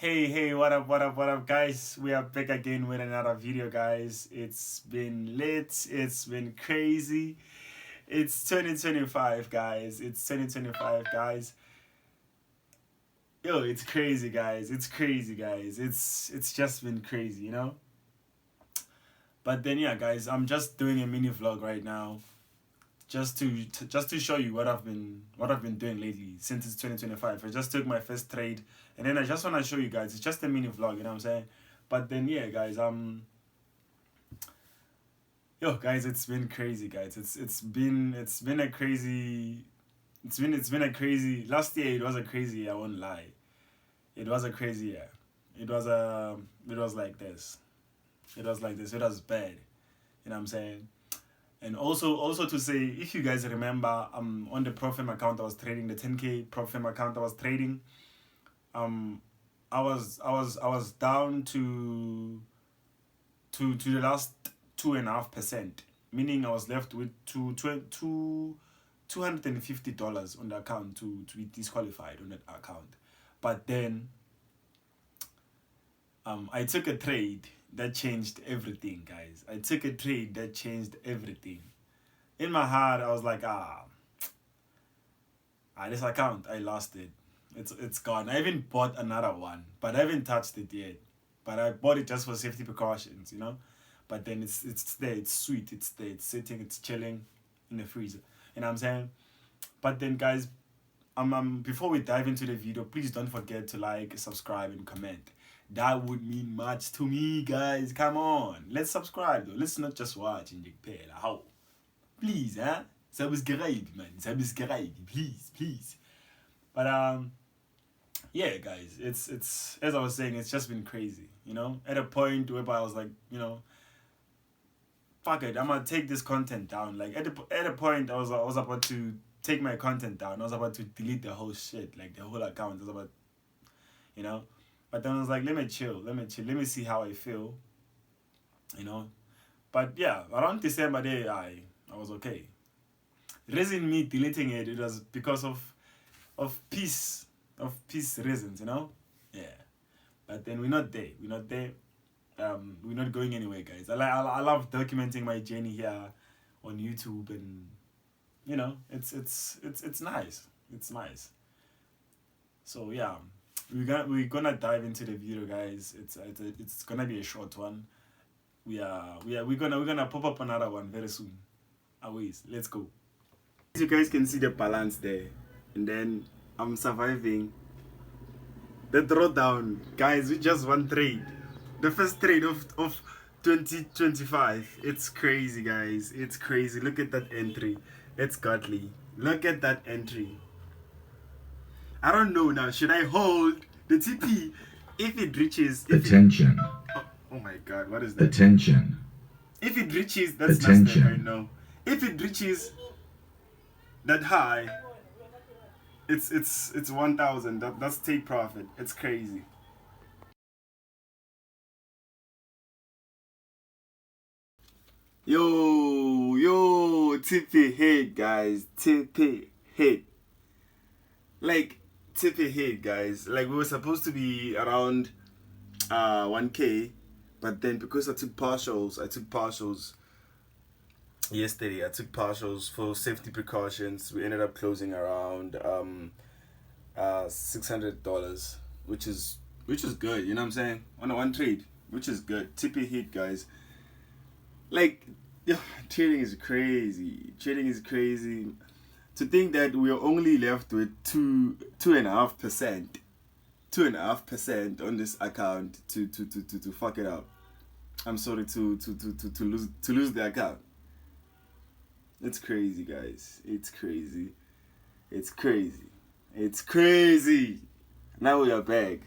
Hey, what up, guys? We are back again with another video, guys. It's been lit, it's been crazy. It's 2025, guys. It's 2025, guys. Yo, it's crazy, guys. It's crazy, guys. It's just been crazy, you know? But then yeah, guys, I'm just doing a mini vlog right now. Just to show you what I've been doing lately since it's 2025. I just took my first trade, and then I just want to show you guys. It's just a mini vlog, you know what I'm saying? But then yeah, guys, yo, guys, it's been crazy, guys. It's been a crazy. It's been a crazy. Last year it was a crazy year, I won't lie. It was a crazy year. It was it was like this. It was like this. It was bad. You know what I'm saying? And also to say, if you guys remember, on the Profim account I was trading, the 10K Profim account I was trading, um I was down to the last 2.5%, meaning I was left with $250 on the account to be disqualified on that account. But then I took a trade that changed everything, guys. I took a trade that changed everything. In my heart, I was like, this account, I lost it. It's gone. I even bought another one, but I haven't touched it yet. But I bought it just for safety precautions, you know. But then it's there. It's sweet. It's there. It's sitting. It's chilling in the freezer. You know what I'm saying? But then, guys, before we dive into the video, please don't forget to like, subscribe, and comment. That would mean much to me, guys. Come on, let's subscribe though. Let's not just watch in the how. Please, subscribe, man. Subscribe, please. But yeah, guys, it's as I was saying, it's just been crazy. You know, at a point whereby I was like, you know, fuck it, I'm gonna take this content down. Like at a point, I was about to take my content down. I was about to delete the whole shit, like the whole account. I was about, you know. But then I was like, let me chill, let me see how I feel, you know. But yeah, around December day, I was okay. The reason me deleting it, it was because of peace reasons, you know. Yeah. But then we're not there. We're not going anywhere, guys. I love documenting my journey here on YouTube, and you know, it's nice. It's nice. So yeah. We're gonna dive into the video, guys. It's gonna be a short one. We're gonna pop up another one very soon. Always, let's go. As you guys can see the balance there, and then I'm surviving the drawdown, guys. We just one trade, the first trade of 2025. It's crazy, guys. It's crazy. Look at that entry. It's godly. Look at that entry. I don't know now. Should I hold the TP if it reaches? Attention. Oh my God! What is that? Attention. If it reaches, that's Attention. Nasdaq right now. If it reaches that high, it's 1,000. That's take profit. It's crazy. Yo, TP hit, guys. TP hit. Like. Tip ahead, guys. Like we were supposed to be around 1K, but then because I took partials yesterday. I took partials for safety precautions. We ended up closing around $600, which is good. You know what I'm saying? On a one trade, which is good. Tip ahead, guys. Like, yeah, trading is crazy. To think that we are only left with 2.5% on this account to fuck it up. I'm sorry to lose the account. It's crazy, guys. It's crazy. Now we are back.